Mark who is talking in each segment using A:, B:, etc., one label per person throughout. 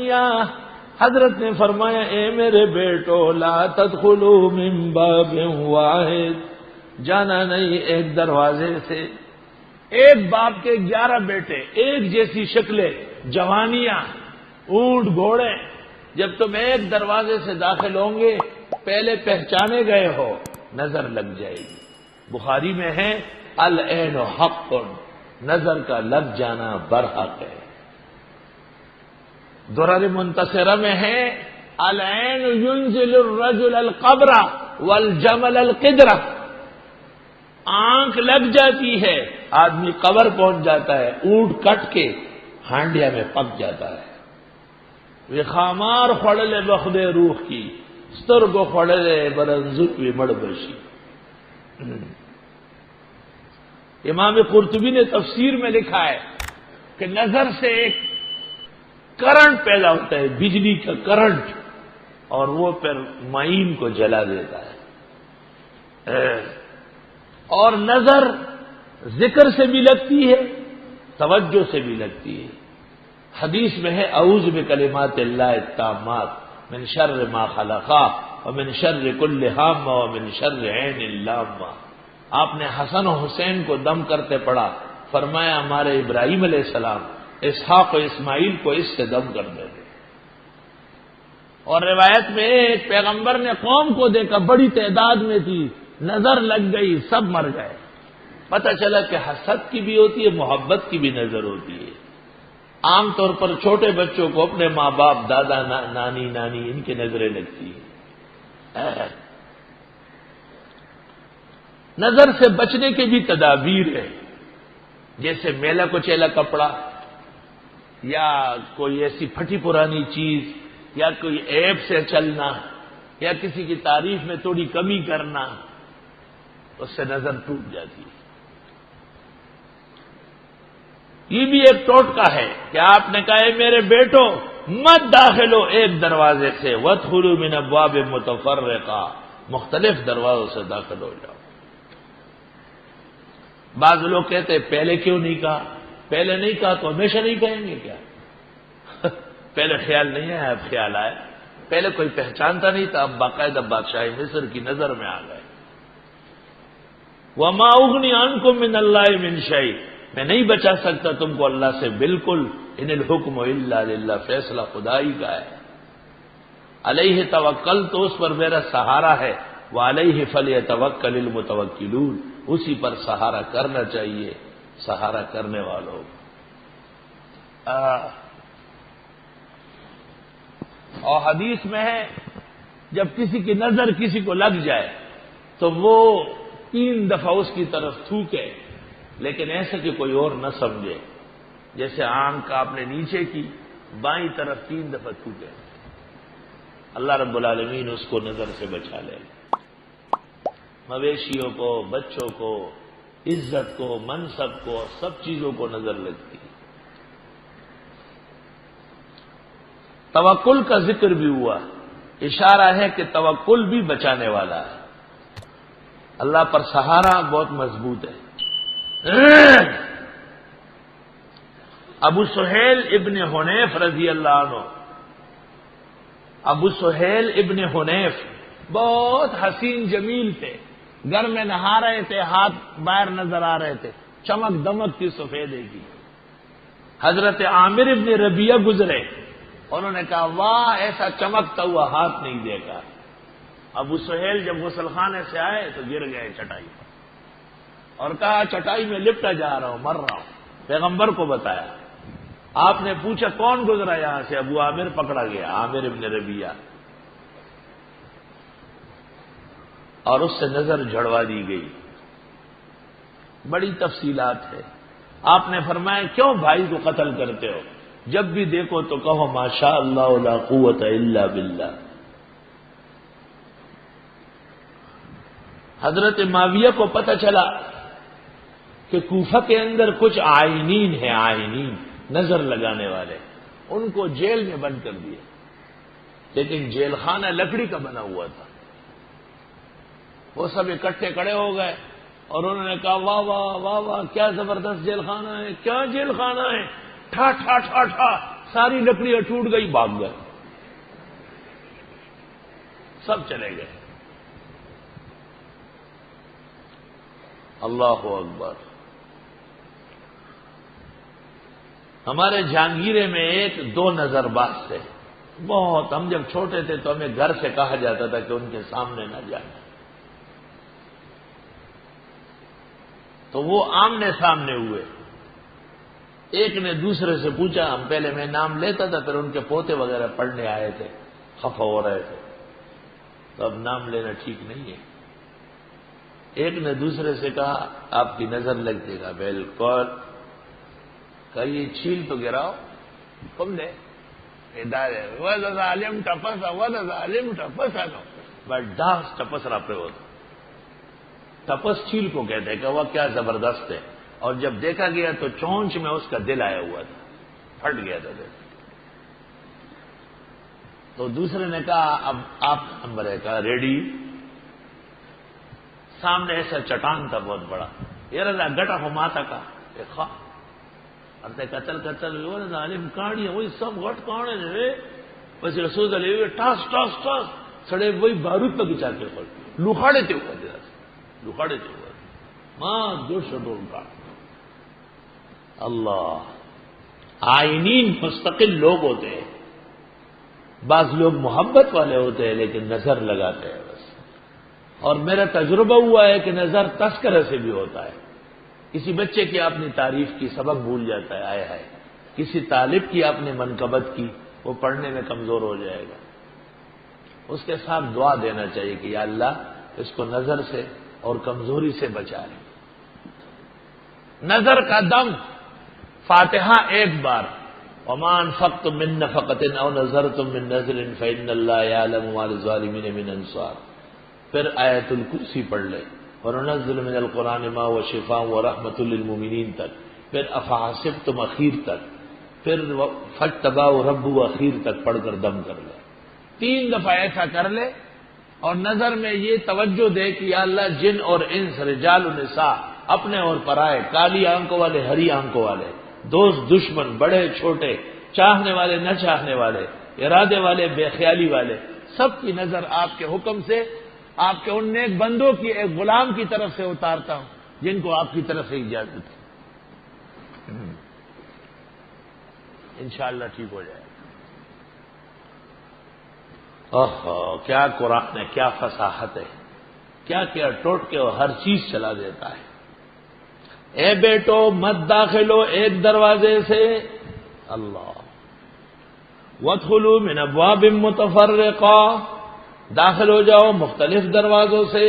A: بنیا، حضرت نے فرمایا اے میرے بیٹو لا تدخلوا من باب واحد، جانا نہیں ایک دروازے سے۔ ایک باپ کے 11 بیٹے، ایک جیسی شکلیں، جوانیاں، اونٹ گھوڑے، جب تم ایک دروازے سے داخل ہوں گے پہلے پہچانے گئے ہو نظر لگ جائے گی۔ بخاری میں ہے العین حق، نظر کا لگ جانا برحق ہے۔ درر منتصرہ میں ہے العین ينزل الرجل القبر والجمل القدرہ، آنکھ لگ جاتی ہے آدمی قبر پہنچ جاتا ہے، اونٹ کٹ کے ہانڈیا میں پک جاتا ہے۔ وہ خامار خوڑلے بخدے روح کی، ستر کو خوڑلے برنزوی مڑ برشی۔ امام قرطبی نے تفسیر میں لکھا ہے کہ نظر سے ایک کرنٹ پیدا ہوتا ہے، بجلی کا کرنٹ، اور وہ پھر معین کو جلا دیتا ہے۔ اور نظر ذکر سے بھی لگتی ہے، توجہ سے بھی لگتی ہے۔ حدیث میں ہے اعوذ بکلمات اللہ التامات من شر ما خلق ومن شر کل ہامہ ومن شر عین اللامہ۔ آپ نے حسن و حسین کو دم کرتے پڑھا، فرمایا ہمارے ابراہیم علیہ السلام اسحاق و اسماعیل کو اس سے دم کر دے دے۔ اور روایت میں ایک پیغمبر نے قوم کو دیکھا، بڑی تعداد میں تھی، نظر لگ گئی، سب مر گئے۔ پتہ چلا کہ حسد کی بھی ہوتی ہے، محبت کی بھی نظر ہوتی ہے۔ عام طور پر چھوٹے بچوں کو اپنے ماں باپ، دادا، نانی ان کی نظریں لگتی ہیں۔ نظر سے بچنے کے بھی تدابیر ہے، جیسے میلا کچیلا کپڑا یا کوئی ایسی پھٹی پرانی چیز یا کوئی عیب سے چلنا یا کسی کی تعریف میں تھوڑی کمی کرنا، اس سے نظر ٹوٹ جاتی ہے۔ یہ بھی ایک ٹوٹکا ہے کہ آپ نے کہا ہے میرے بیٹو مت داخل ہو ایک دروازے سے، وادخلوا من ابواب متفرقہ، مختلف دروازوں سے داخل ہو جاؤ۔ بعض لوگ کہتے ہیں پہلے کیوں نہیں کہا؟ پہلے نہیں کہا تو ہمیشہ نہیں کہیں گے کیا؟ پہلے خیال نہیں آیا، اب خیال آیا۔ پہلے کوئی پہچانتا نہیں تھا، اب باقاعدہ بادشاہ مصر کی نظر میں آ گئے۔ وَمَا أُغْنِي عَنْكُم مِّنَ اللَّهِ مِن شَيْءٍ، میں نہیں بچا سکتا تم کو اللہ سے بالکل، ان الحکم الا للہ، فیصلہ خدا ہی کا ہے۔ علیہ توکل، تو اس پر میرا سہارا ہے، وعلیہ فلیتوکل المتوکلون، اسی پر سہارا کرنا چاہیے سہارا کرنے والوں۔ اور حدیث میں ہے جب کسی کی نظر کسی کو لگ جائے تو وہ 3 دفعہ اس کی طرف تھوکے، لیکن ایسا کہ کوئی اور نہ سمجھے۔ جیسے آنکھ آپ نے نیچے کی، بائیں طرف 3 دفعہ تھوکے، اللہ رب العالمین اس کو نظر سے بچا لے۔ مویشیوں کو، بچوں کو، عزت کو، منصب کو، سب چیزوں کو نظر لگتی ہے۔ توکل کا ذکر بھی ہوا، اشارہ ہے کہ توکل بھی بچانے والا ہے، اللہ پر سہارا بہت مضبوط ہے۔ ابو سہیل ابن حنیف رضی اللہ عنہ، ابو سہیل ابن حنیف بہت حسین جمیل تھے، گھر میں نہا رہے تھے، ہاتھ باہر نظر آ رہے تھے، چمک دمک کی سفیدے کی۔ حضرت عامر ابن ربیعہ گزرے، انہوں نے کہا واہ ایسا چمکتا ہوا ہاتھ نہیں دیکھا۔ ابو سہیل جب غسل خانے سے آئے تو گر گئے چٹائی پر اور کہا چٹائی میں لپٹا جا رہا ہوں، مر رہا ہوں۔ پیغمبر کو بتایا، آپ نے پوچھا کون گزرا یہاں سے؟ ابو عامر پکڑا گیا، عامر ابن ربیعہ، اور اس سے نظر جھڑوا دی گئی۔ بڑی تفصیلات ہے۔ آپ نے فرمایا کیوں بھائی کو قتل کرتے ہو؟ جب بھی دیکھو تو کہو ماشاء اللہ لا قوت الا باللہ۔ حضرت معاویہ کو پتہ چلا کہ کوفہ کے اندر کچھ عائنین ہیں، عائنین نظر لگانے والے، ان کو جیل میں بند کر دیا، لیکن جیل خانہ لکڑی کا بنا ہوا تھا۔ وہ سب اکٹھے کھڑے ہو گئے اور انہوں نے کہا واہ واہ واہ واہ کیا زبردست جیل خانہ ہے، کیا جیل خانہ ہے، ٹھا ٹھا ٹھا ٹھا ساری لکڑیاں ٹوٹ گئی، بھاگ گئے، سب چلے گئے۔ اللہ اکبر۔ ہمارے جہانگیرے میں ایک دو نظر باز تھے، بہت، ہم جب چھوٹے تھے تو ہمیں گھر سے کہا جاتا تھا کہ ان کے سامنے نہ جانا، تو وہ آمنے سامنے ہوئے۔ ایک نے دوسرے سے پوچھا، ہم پہلے میں نام لیتا تھا، پھر ان کے پوتے وغیرہ پڑھنے آئے تھے، خفا ہو رہے تھے، تو اب نام لینا ٹھیک نہیں ہے۔ ایک نے دوسرے سے کہا آپ کی نظر لگ جائے گا، بالکل، کہ یہ چھیل تو گراؤ، تم نے ادارے ظالم ٹپسا ظالم ٹپسا نو بٹ ڈاس ٹپس رہا پہ ہوتا، ٹپس چھیل کو کہتے ہیں کہ وہ کیا زبردست ہے، اور جب دیکھا گیا تو چونچ میں اس کا دل آیا ہوا تھا، پھٹ گیا تھا دل۔ تو دوسرے نے کہا اب آپ نمبر ہے، کہا ریڈی۔ سامنے ایسا چٹان تھا بہت بڑا، یہ رضا گٹا ہو ماتا کا خواہ قتل قتل ظالم کاڑی وہی سب گٹ کاڑے رے، پھر رسول علیہ ٹاس ٹاس ٹاس سڑے وہی بارود پہ گچا کے کھول لکھاڑے تھے ہوا دے لکھاڑے تھے ہوا ماں جو شڈول کا اللہ۔ آئینین مستقل لوگ ہوتے ہیں، بعض لوگ محبت والے ہوتے ہیں لیکن نظر لگاتے ہیں بس، اور میرا تجربہ ہوا ہے کہ نظر تذکرے سے بھی ہوتا ہے۔ کسی بچے کی آپ نے تعریف کی، سبق بھول جاتا ہے، آئے ہے، کسی طالب کی آپ نے منقبت کی، وہ پڑھنے میں کمزور ہو جائے گا۔ اس کے ساتھ دعا دینا چاہیے کہ یا اللہ اس کو نظر سے اور کمزوری سے بچا لے۔ نظر کا دم، فاتحہ ایک بار، وما انفقتم من نفقۃ او نذرتم من نذر فإن اللہ یعلم ما للظالمین من انصار، پھر آیت الکرسی پڑھ لے، وننزل من القرآن ما هو شفاء ورحمۃ للمؤمنین تک، پھر افحسبتم اخیر تک، پھر فاجتباه ربه اخیر تک پڑھ کر دم کر لے۔ 3 دفعہ ایسا کر لے، اور نظر میں یہ توجہ دے کہ یا اللہ جن اور انس، رجال و نساء، اپنے اور پرائے، کالی آنکھوں والے، ہری آنکھوں والے، دوست دشمن، بڑے چھوٹے، چاہنے والے نہ چاہنے والے، ارادے والے بے خیالی والے، سب کی نظر آپ کے حکم سے آپ کے ان نیک بندوں کی ایک غلام کی طرف سے اتارتا ہوں جن کو آپ کی طرف سے اجازت ہے، انشاءاللہ ٹھیک ہو جائے گا۔ کیا قرآن ہے، کیا فصاحت ہے، کیا کیا ٹوٹ کے وہ ہر چیز چلا دیتا ہے۔ اے بیٹو مت داخلو ایک دروازے سے، اللہ، وادخلوا من ابواب متفرقہ، داخل ہو جاؤ مختلف دروازوں سے،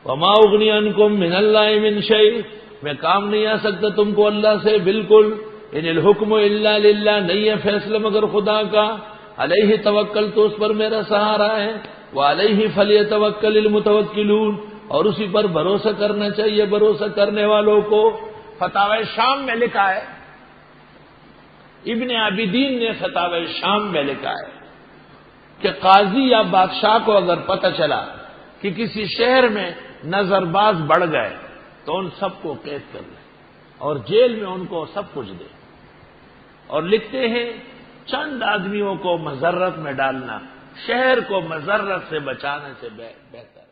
A: وما اغنی عنکم من اللہ من شیء، میں کام نہیں آ سکتا تم کو اللہ سے بالکل، ان الحکم الا للہ، نہیں ہے فیصلہ مگر خدا کا، علیہ توکل تو اس پر میرا سہارا ہے، وعلیہ فلیتوکل المتوکلون، اور اسی پر بھروسہ کرنا چاہیے بھروسہ کرنے والوں کو۔ فتاوی شام میں لکھا ہے، ابن عابدین نے فتاوی شام میں لکھا ہے کہ قاضی یا بادشاہ کو اگر پتہ چلا کہ کسی شہر میں نظر باز بڑھ گئے تو ان سب کو قید کر لے اور جیل میں ان کو سب کچھ دے، اور لکھتے ہیں چند آدمیوں کو مضرت میں ڈالنا شہر کو مضرت سے بچانے سے بہتر۔